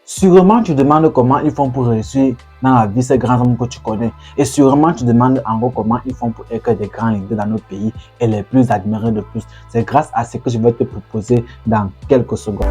Sûrement, tu demandes comment ils font pour réussir dans la vie ces grands hommes que tu connais. Et sûrement, tu demandes en gros comment ils font pour être des grands leaders dans nos pays et les plus admirés de tous. C'est grâce à ce que je vais te proposer dans quelques secondes.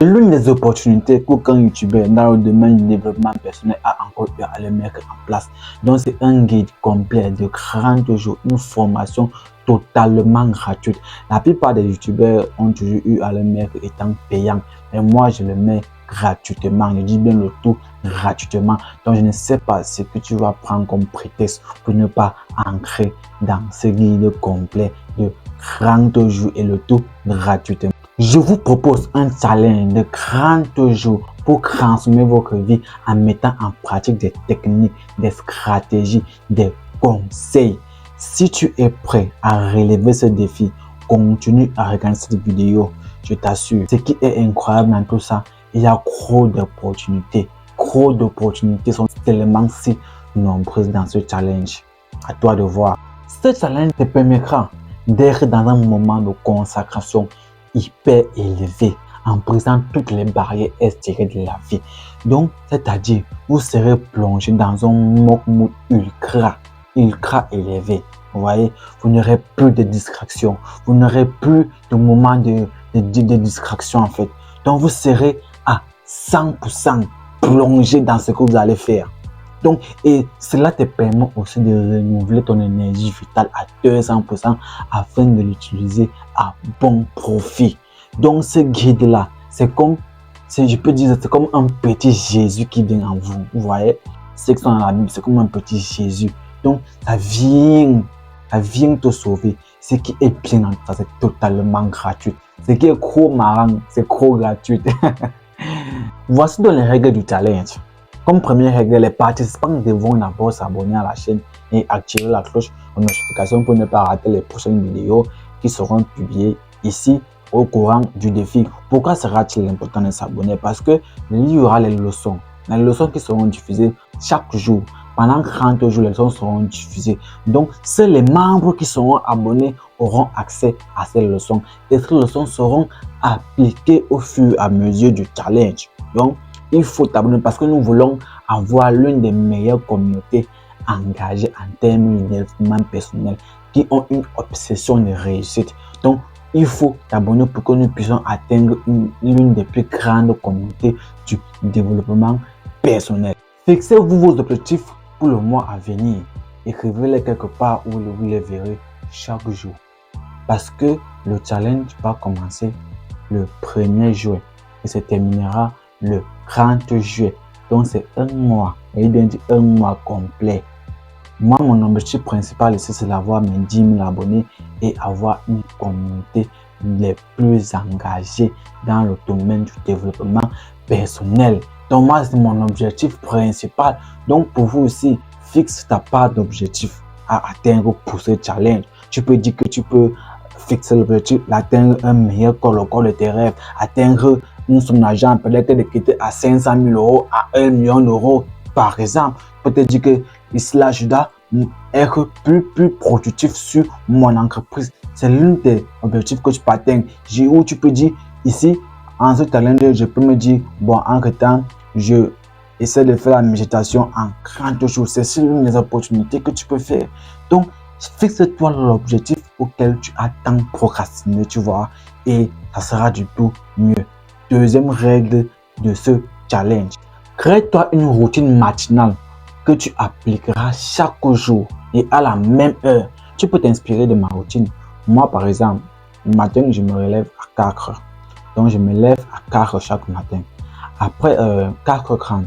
L'une des opportunités qu'aucun youtubeur dans le domaine du développement personnel a encore eu à le mettre en place. Donc c'est un guide complet de 40 jours, une formation totalement gratuite. La plupart des youtubeurs ont toujours eu à le mettre étant payant, mais moi je le mets gratuitement. Je dis bien le tout gratuitement. Donc je ne sais pas ce que tu vas prendre comme prétexte pour ne pas entrer dans ce guide complet de 30 jours et le tout gratuitement. Je vous propose un challenge de 30 jours pour transformer votre vie en mettant en pratique des techniques, des stratégies, des conseils. Si tu es prêt à relever ce défi, continue à regarder cette vidéo. Je t'assure, ce qui est incroyable dans tout ça, il y a trop d'opportunités. Trop d'opportunités sont tellement si nombreuses dans ce challenge. À toi de voir. Ce challenge te permettra d'être dans un moment de consacration hyper élevé en brisant toutes les barrières extérieures de la vie. Donc, c'est-à-dire, vous serez plongé dans un mood ultra élevé. Vous voyez, vous n'aurez plus de distraction, vous n'aurez plus de moments de distraction en fait. Donc, vous serez à 100% plongé dans ce que vous allez faire. Donc, et cela te permet aussi de renouveler ton énergie vitale à 200% afin de l'utiliser à bon profit. Donc, ce guide-là, c'est comme, je peux dire, c'est comme un petit Jésus qui vient en vous. Vous voyez, ceux qui sont dans la Bible, c'est comme un petit Jésus. Donc, ça vient te sauver. Ce qui est bien dans ça, c'est totalement gratuit. Ce qui est trop marrant, c'est trop gratuit. Voici donc les règles du challenge. Comme première règle, les participants devront d'abord s'abonner à la chaîne et activer la cloche de notification pour ne pas rater les prochaines vidéos qui seront publiées ici au courant du défi. Pourquoi sera-t-il important de s'abonner? Parce que il y aura les leçons qui seront diffusées chaque jour. Pendant 30 jours, les leçons seront diffusées. Donc, seuls les membres qui seront abonnés auront accès à ces leçons. Et ces leçons seront appliquées au fur et à mesure du challenge. Donc, il faut t'abonner parce que nous voulons avoir l'une des meilleures communautés engagées en termes de développement personnel qui ont une obsession de réussite. Donc, il faut t'abonner pour que nous puissions atteindre l'une des plus grandes communautés du développement personnel. Fixez-vous vos objectifs pour le mois à venir. Écrivez-les quelque part où vous les verrez chaque jour. Parce que le challenge va commencer le 1er juin et se terminera le 30 juillet. Donc c'est un mois, et bien dit un mois complet. Moi, mon objectif principal ici, c'est d'avoir mes 10 000 abonnés et avoir une communauté les plus engagée dans le domaine du développement personnel. Donc moi, c'est mon objectif principal. Donc pour vous aussi, fixe ta part d'objectif à atteindre pour ce challenge. Tu peux dire que tu peux fixer l'objectif d'atteindre un meilleur corps, le corps de tes rêves, atteindre une somme d'argent, peut-être de quitter à 500 000 euros, à 1 million d'euros, par exemple. Peut-être dire que ici là, je dois être plus productif sur mon entreprise. C'est l'un des objectifs que tu peux atteindre. Où tu peux dire, ici, en ce challenge, je peux me dire, bon, entre temps, je essaie de faire la méditation en 30 jours. C'est l'une des opportunités que tu peux faire. Donc, fixe-toi l'objectif auquel tu as tant procrastiné, tu vois, et ça sera du tout mieux. Deuxième règle de ce challenge. Crée-toi une routine matinale que tu appliqueras chaque jour et à la même heure. Tu peux t'inspirer de ma routine. Moi, par exemple, le matin, je me relève à 4 heures. Donc, je me lève à 4 heures chaque matin. Après 4h30,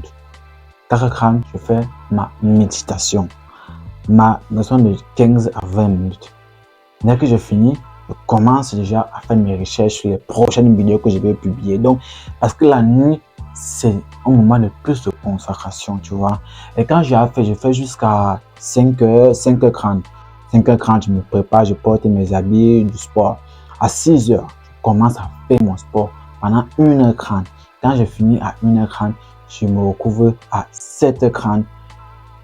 je fais ma méditation. Ma leçon de 15 à 20 minutes. Dès que je finis, je commence déjà à faire mes recherches sur les prochaines vidéos que je vais publier. Donc, parce que la nuit, c'est un moment de plus de concentration, tu vois. Et quand je fais jusqu'à 5h30. 5h30, je me prépare, je porte mes habits du sport. À 6h, je commence à faire mon sport pendant 1h30. Quand je finis à 1h30, je me recouvre à 7h30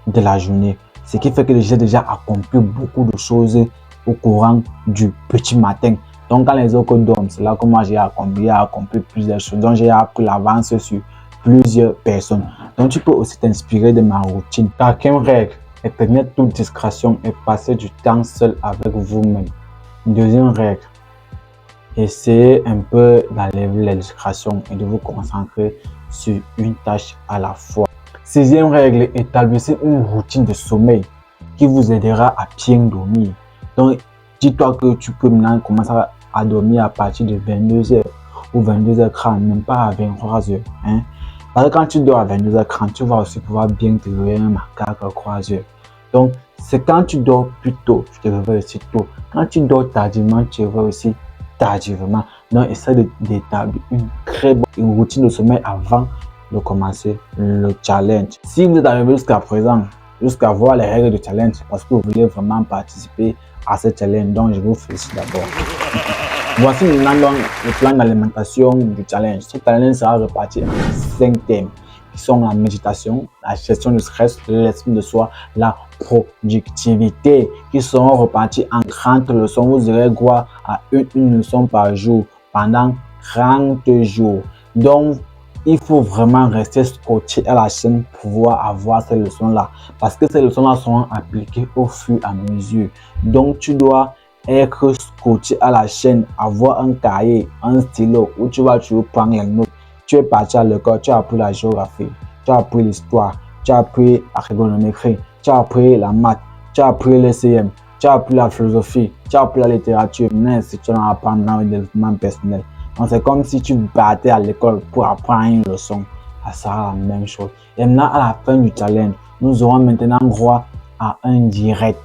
de la journée. Ce qui fait que j'ai déjà accompli beaucoup de choses au courant du petit matin. Donc, quand les autres dorment, c'est là que moi j'ai accompli plusieurs choses. Donc, j'ai appris l'avance sur plusieurs personnes. Donc, tu peux aussi t'inspirer de ma routine. Quatrième règle, éteindre toute distraction et passer du temps seul avec vous-même. Deuxième règle, essayez un peu d'enlever les distractions et de vous concentrer sur une tâche à la fois. Sixième règle, établissez une routine de sommeil qui vous aidera à bien dormir. Donc, dis-toi que tu peux maintenant commencer à dormir à partir de 22h ou 22h30, même pas à 23h. Hein? Parce que quand tu dors à 22h30, tu vas aussi pouvoir bien te réveiller à 4h. Donc, c'est quand tu dors plus tôt, tu te réveilles aussi tôt. Quand tu dors tardivement, tu te réveilles aussi tardivement. Donc, essaie d'établir une très bonne routine de sommeil avant de commencer le challenge. Si vous êtes arrivé jusqu'à présent, jusqu'à voir les règles du challenge, parce que vous voulez vraiment participer à ce challenge, donc je vous félicite d'abord. Voici maintenant le plan d'alimentation du challenge. Ce challenge sera réparti en 5 thèmes qui sont la méditation, la gestion du stress, l'estime de soi, la productivité, qui seront repartis en 30 leçons. Vous aurez droit à une leçon par jour pendant 30 jours. Donc, il faut vraiment rester scotché à la chaîne pour pouvoir avoir ces leçons-là. Parce que ces leçons-là seront appliquées au fur et à mesure. Donc, tu dois être scotché à la chaîne, avoir un cahier, un stylo où tu vas toujours prendre les notes. Tu es parti à l'école, tu as appris la géographie, tu as appris l'histoire, tu as appris la trigonométrie, tu as appris la maths, tu as appris l'ECM, tu as appris la philosophie, tu as appris la littérature. Mais si tu en apprends dans le développement personnel, donc c'est comme si tu partais à l'école pour apprendre une leçon. Ça sera la même chose. Et maintenant, à la fin du challenge, nous aurons maintenant droit à un direct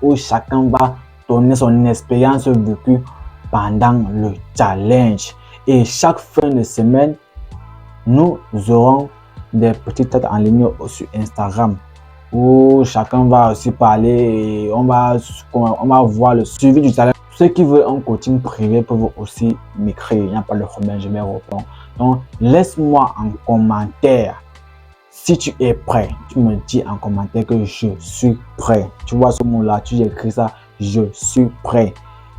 où chacun va donner son expérience vécue pendant le challenge. Et chaque fin de semaine, nous aurons des petites têtes en ligne sur Instagram où chacun va aussi parler et on va voir le suivi du challenge. Ceux qui veulent un coaching privé peuvent aussi m'écrire. Il n'y a pas de problème, je vais répondre. Donc, laisse-moi en commentaire si tu es prêt. Tu me dis en commentaire que je suis prêt. Tu vois ce mot-là, tu écris ça, je suis prêt.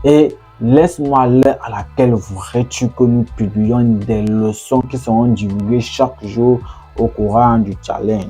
Et laisse-moi l'heure à laquelle voudrais-tu que nous publions des leçons qui seront divulguées chaque jour au courant du challenge.